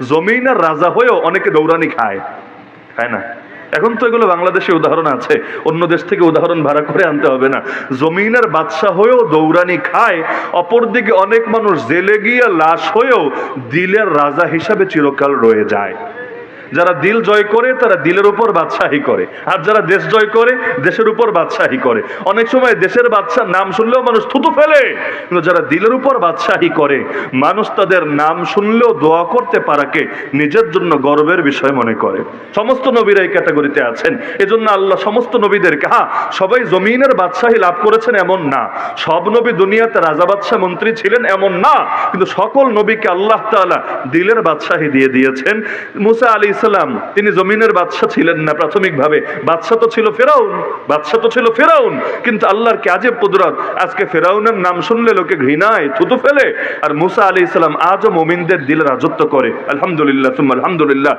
জমিনের রাজা হয়েও অনেকে দৌড়ানি খায়, খায় না? এখন তো এগুলো বাংলাদেশে উদাহরণ আছে, অন্য দেশ থেকে উদাহরণ ভাড়া করে আনতে হবে না। জমিনের বাদশা হয়েও দৌড়ানি খায়, অপরদিকে অনেক মানুষ জেলে গিয়ে লাশ হয়েও দিলের রাজা হিসাবে চিরকাল রয়ে যায়। যারা দিল জয় করে তারা দিলের উপর বাদশাহী করে, আর যারা দেশ জয় করে দেশের উপর বাদশাহী করে। অনেক সময় দেশের বাদশার নাম শুনলেও মানুষ থুতু ফেলে, কিন্তু যারা দিলের উপর বাদশাহী করে মানুষ তাদের নাম শুনলেও দোয়া করতে পারাকে নিজের জন্য গর্বের বিষয় মনে করে। সমস্ত নবীরা এই ক্যাটাগরিতে আছেন। এজন্য আল্লাহ সমস্ত নবীদেরকে, সবাই জমিনের বাদশাহী লাভ করেছেন এমন না, সব নবী দুনিয়াতে রাজা বাদশাহ মন্ত্রী ছিলেন এমন না, কিন্তু সকল নবীকে আল্লাহ তাআলা দিলের বাদশাহী দিয়ে দিয়েছেন। মুসা আলাইহিস সালাম তিনি জমিনের বাদশা ছিলেন না, প্রাথমিকভাবে বাদশা তো ছিল ফেরাউন, কিন্তু আল্লাহর কি আজব কুদরত, আজকে ফেরাউনের নাম শুনলে লোকে ঘৃণায় থুতু ফেলে, আর মুসা আলাইহিস সালাম আজও মুমিনদের দিলে রাজত্ব করে। আলহামদুলিল্লাহ সুম্মা আলহামদুলিল্লাহ।